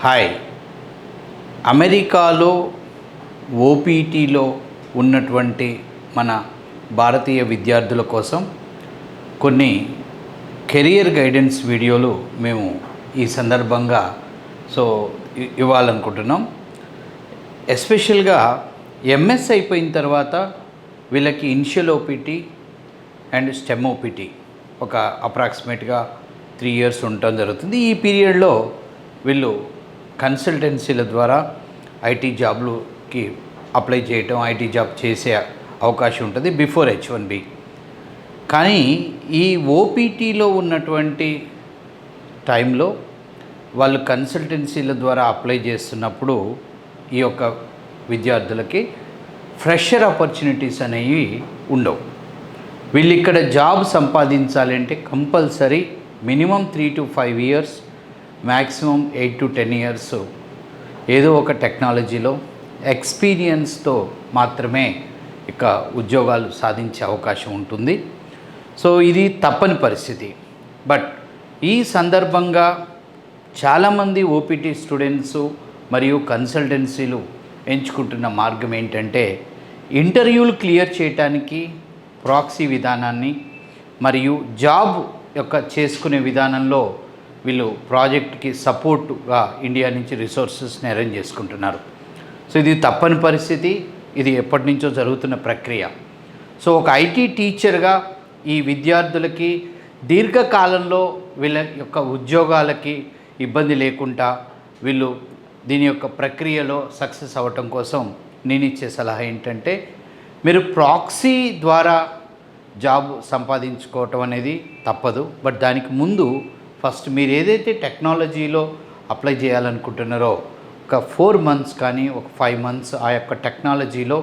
Hi. అమెరికాలో ఓపీటీలో ఉన్నటువంటి మన భారతీయ విద్యార్థుల కోసం కొన్ని కెరియర్ గైడెన్స్ వీడియోలు మేము ఈ సందర్భంగా ఇవ్వాలనుకుంటున్నాం. ఎస్పెషల్గా ఎంఎస్ అయిపోయిన తర్వాత వీళ్ళకి initial OPT and stem OPT ఒక అప్రాక్సిమేట్గా 3 years ఉండటం జరుగుతుంది. ఈ పీరియడ్లో వీళ్ళు కన్సల్టెన్సీల ద్వారా ఐటీ జాబ్లుకి అప్లై చేయటం, ఐటీ జాబ్ చేసే అవకాశం ఉంటుంది బిఫోర్ H1B. కానీ ఈ ఓపీటీలో ఉన్నటువంటి టైంలో వాళ్ళు కన్సల్టెన్సీల ద్వారా అప్లై చేస్తున్నప్పుడు ఈ యొక్క విద్యార్థులకి ఫ్రెషర్ ఆపర్చునిటీస్ అనేవి ఉండవు. వీళ్ళు ఇక్కడ జాబ్ సంపాదించాలంటే compulsory minimum 3 to 5 years, maximum 8 to 10 years ఏదో ఒక టెక్నాలజీలో ఎక్స్పీరియన్స్తో మాత్రమే ఇక ఉద్యోగాలు సాధించే అవకాశం ఉంటుంది. సో ఇది తప్పని పరిస్థితి. బట్ ఈ సందర్భంగా చాలామంది ఓపీటీ స్టూడెంట్స్ మరియు కన్సల్టెన్సీలు ఎంచుకుంటున్న మార్గం ఏంటంటే ఇంటర్వ్యూలు క్లియర్ చేయడానికి ప్రాక్సీ విధానాన్ని మరియు జాబ్ యొక్క చేసుకునే విధానంలో వీళ్ళు ప్రాజెక్ట్కి సపోర్టుగా ఇండియా నుంచి రిసోర్సెస్ని అరేంజ్ చేసుకుంటున్నారు. సో ఇది తప్పని పరిస్థితి. ఇది ఎప్పటి నుంచో జరుగుతున్న ప్రక్రియ. సో ఒక ఐటీ టీచర్గా ఈ విద్యార్థులకి దీర్ఘకాలంలో వీళ్ళ యొక్క ఉద్యోగాలకి ఇబ్బంది లేకుండా వీళ్ళు దీని యొక్క ప్రక్రియలో సక్సెస్ అవ్వటం కోసం నేను ఇచ్చే సలహా ఏంటంటే మీరు ప్రాక్సీ ద్వారా జాబ్ సంపాదించుకోవటం అనేది తప్పదు. బట్ దానికి ముందు ఫస్ట్ మీరు ఏదైతే టెక్నాలజీలో అప్లై చేయాలనుకుంటున్నారో ఒక 4 months కానీ ఒక 5 months ఆ యొక్క టెక్నాలజీలో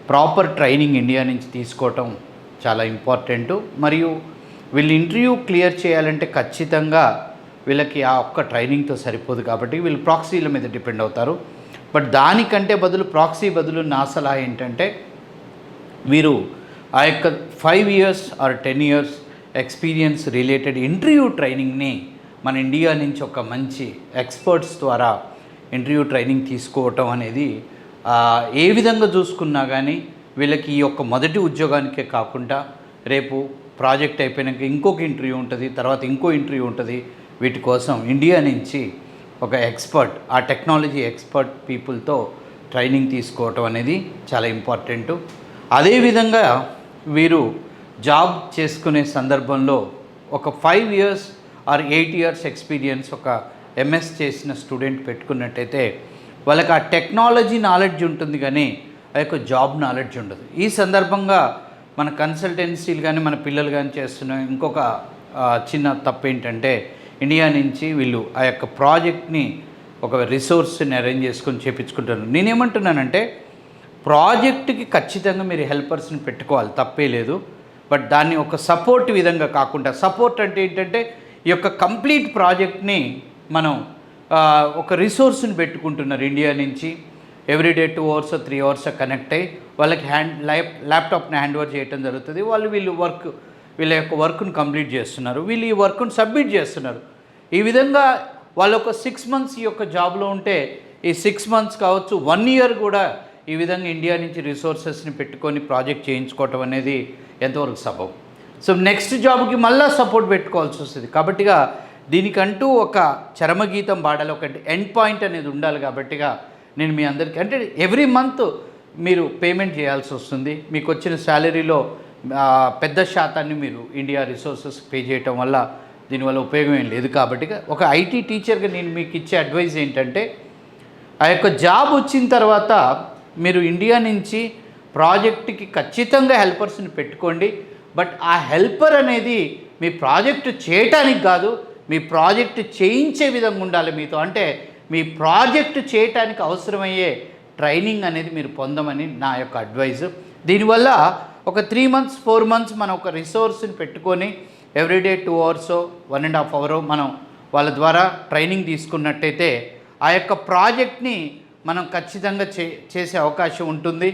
ప్రాపర్ ట్రైనింగ్ ఇండియా నుంచి తీసుకోవటం చాలా ఇంపార్టెంట్. మరియు వీళ్ళు ఇంటర్వ్యూ క్లియర్ చేయాలంటే ఖచ్చితంగా వీళ్ళకి ఆ ఒక్క ట్రైనింగ్తో సరిపోదు కాబట్టి వీళ్ళు ప్రాక్సీల మీద డిపెండ్ అవుతారు. బట్ దానికంటే బదులు ప్రాక్సీ బదులు నా సలహా ఏంటంటే వీరు ఆ యొక్క 5 years or 10 years experience related interview ట్రైనింగ్ని మన ఇండియా నుంచి ఒక మంచి ఎక్స్పర్ట్స్ ద్వారా ఇంటర్వ్యూ ట్రైనింగ్ తీసుకోవటం అనేది ఏ విధంగా చూసుకున్నా కానీ వీళ్ళకి ఈ యొక్క మొదటి ఉద్యోగానికే కాకుండా రేపు ప్రాజెక్ట్ అయిపోయినాక ఇంకొక ఇంటర్వ్యూ ఉంటుంది, తర్వాత ఇంకో ఇంటర్వ్యూ ఉంటుంది. వీటి కోసం ఇండియా నుంచి ఒక ఎక్స్పర్ట్, ఆ టెక్నాలజీ ఎక్స్పర్ట్ పీపుల్తో ట్రైనింగ్ తీసుకోవటం అనేది చాలా ఇంపార్టెంట్. అదేవిధంగా వీరు జాబ్ చేసుకునే సందర్భంలో ఒక 5 years or 8 years ఎక్స్పీరియన్స్ ఒక ఎంఎస్ చేసిన స్టూడెంట్ పెట్టుకున్నట్టయితే వాళ్ళకి ఆ టెక్నాలజీ నాలెడ్జ్ ఉంటుంది కానీ ఆ యొక్క జాబ్ నాలెడ్జ్ ఉండదు. ఈ సందర్భంగా మన కన్సల్టెన్సీలు కానీ మన పిల్లలు కానీ చేస్తున్న ఇంకొక చిన్న తప్పు ఏంటంటే ఇండియా నుంచి వీళ్ళు ఆ యొక్క ప్రాజెక్ట్ని ఒక రిసోర్స్ని అరేంజ్ చేసుకొని చేయించుకుంటారు. నేనేమంటున్నానంటే ప్రాజెక్ట్కి ఖచ్చితంగా మీరు హెల్పర్స్ని పెట్టుకోవాలి, తప్పే లేదు. బట్ దాన్ని ఒక సపోర్ట్ విధంగా కాకుండా, సపోర్ట్ అంటే ఏంటంటే ఈ యొక్క కంప్లీట్ ప్రాజెక్ట్ని మనం ఒక రిసోర్స్ని పెట్టుకుంటున్నారు ఇండియా నుంచి. ఎవ్రీడే 2 hours 3 hours కనెక్ట్ అయ్యి వాళ్ళకి ల్యాప్టాప్ని హ్యాండ్ ఓవర్ చేయడం జరుగుతుంది. వీళ్ళ యొక్క వర్క్ను కంప్లీట్ చేస్తున్నారు, వీళ్ళు ఈ వర్క్ను సబ్మిట్ చేస్తున్నారు. ఈ విధంగా వాళ్ళు ఒక 6 months ఈ యొక్క జాబ్లో ఉంటే ఈ 6 months కావచ్చు, 1 year కూడా ఈ విధంగా ఇండియా నుంచి రిసోర్సెస్ని పెట్టుకొని ప్రాజెక్ట్ చేయించుకోవటం అనేది ఎంతవరకు సబబు. సో నెక్స్ట్ జాబ్కి మళ్ళీ సపోర్ట్ పెట్టుకోవాల్సి వస్తుంది. కాబట్టిగా దీనికంటూ ఒక చరమగీతం పాడాలి, ఒక ఎండ్ పాయింట్ అనేది ఉండాలి. కాబట్టిగా నేను మీ అందరికీ అంటే ఎవ్రీ మంత్ మీరు పేమెంట్ చేయాల్సి వస్తుంది. మీకు వచ్చిన శాలరీలో పెద్ద శాతాన్ని మీరు ఇండియా రిసోర్సెస్ పే చేయటం వల్ల దీనివల్ల ఉపయోగం ఏం లేదు. కాబట్టి ఒక ఐటీ టీచర్గా నేను మీకు ఇచ్చే అడ్వైజ్ ఏంటంటే ఆ యొక్క జాబ్ వచ్చిన తర్వాత మీరు ఇండియా నుంచి ప్రాజెక్ట్కి ఖచ్చితంగా హెల్పర్స్ని పెట్టుకోండి. బట్ ఆ హెల్పర్ అనేది మీ ప్రాజెక్టు చేయటానికి కాదు, మీ ప్రాజెక్టు చేయించే విధంగా ఉండాలి మీతో. అంటే మీ ప్రాజెక్టు చేయటానికి అవసరమయ్యే ట్రైనింగ్ అనేది మీరు పొందమని నా యొక్క అడ్వైజ్. దీనివల్ల ఒక 3 months 4 months మనం ఒక రిసోర్స్ని పెట్టుకొని ఎవ్రీడే 2 hours 1.5 hour మనం వాళ్ళ ద్వారా ట్రైనింగ్ తీసుకున్నట్టయితే ఆ యొక్క ప్రాజెక్ట్ని మనం ఖచ్చితంగా చేసే అవకాశం ఉంటుంది.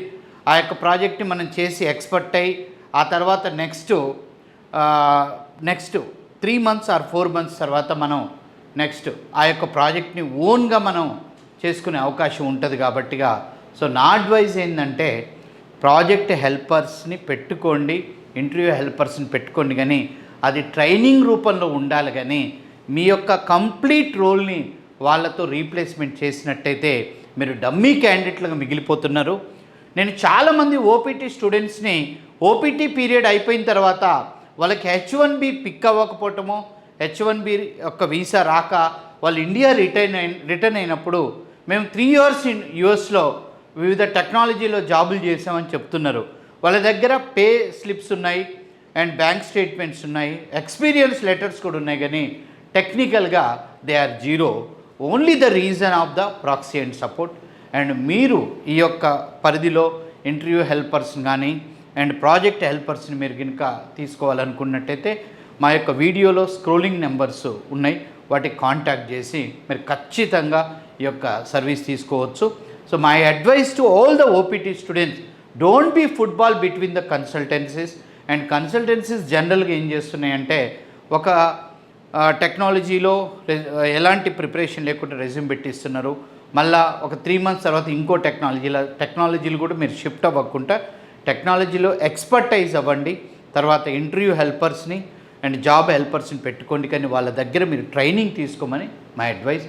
ఆ యొక్క ప్రాజెక్ట్ని మనం చేసి ఎక్స్పర్ట్ అయ్యి ఆ తర్వాత నెక్స్ట్ 3 months or 4 months తర్వాత మనం నెక్స్ట్ ఆ యొక్క ప్రాజెక్ట్ని ఓన్గా మనం చేసుకునే అవకాశం ఉంటుంది కాబట్టిగా సో నా అడ్వైజ్ ఏంటంటే ప్రాజెక్ట్ హెల్పర్స్ని పెట్టుకోండి, ఇంటర్వ్యూ హెల్పర్స్ని పెట్టుకోండి, కానీ అది ట్రైనింగ్ రూపంలో ఉండాలి. కానీ మీ యొక్క కంప్లీట్ రోల్ని వాళ్ళతో రీప్లేస్మెంట్ చేసినట్టయితే మీరు డమ్మీ క్యాండిడేట్లుగా మిగిలిపోతున్నారు. నేను చాలామంది ఓపీటీ స్టూడెంట్స్ని ఓపీటీ పీరియడ్ అయిపోయిన తర్వాత వాళ్ళకి H1B పిక్ అవ్వకపోవటమో, H1B యొక్క వీసా రాక వాళ్ళు ఇండియా రిటర్న్ అయినప్పుడు మేము 3 years యూఎస్లో వివిధ టెక్నాలజీలో జాబులు చేసామని చెప్తున్నారు. వాళ్ళ దగ్గర పే స్లిప్స్ ఉన్నాయి అండ్ బ్యాంక్ స్టేట్మెంట్స్ ఉన్నాయి, ఎక్స్పీరియన్స్ లెటర్స్ కూడా ఉన్నాయి, కానీ టెక్నికల్గా they are zero. Only the reason of the proxy and support. And మీరు ఈ యొక్క పరిధిలో ఇంటర్వ్యూ హెల్పర్స్ కానీ అండ్ ప్రాజెక్ట్ హెల్పర్స్ని మీరు కనుక తీసుకోవాలనుకున్నట్టయితే మా యొక్క వీడియోలో స్క్రోలింగ్ నెంబర్స్ ఉన్నాయి, వాటికి కాంటాక్ట్ చేసి మీరు ఖచ్చితంగా ఈ యొక్క సర్వీస్ తీసుకోవచ్చు. So my advice to all the OPT students, don't be football between the consultancies. And consultancies జనరల్గా ఏం చేస్తున్నాయంటే ఒక టెక్నాలజీలో ఎలాంటి ప్రిపరేషన్ లేకుండా రెజ్యూమ్ పెట్టిస్తున్నారు. మళ్ళీ ఒక 3 months తర్వాత ఇంకో టెక్నాలజీలు కూడా మీరు షిఫ్ట్ అవ్వకుండా టెక్నాలజీలో ఎక్స్పర్టైజ్ అవ్వండి. తర్వాత ఇంటర్వ్యూ హెల్పర్స్ని అండ్ జాబ్ హెల్పర్స్ని పెట్టుకోండి, కానీ వాళ్ళ దగ్గర మీరు ట్రైనింగ్ తీసుకోమని మై అడ్వైస్.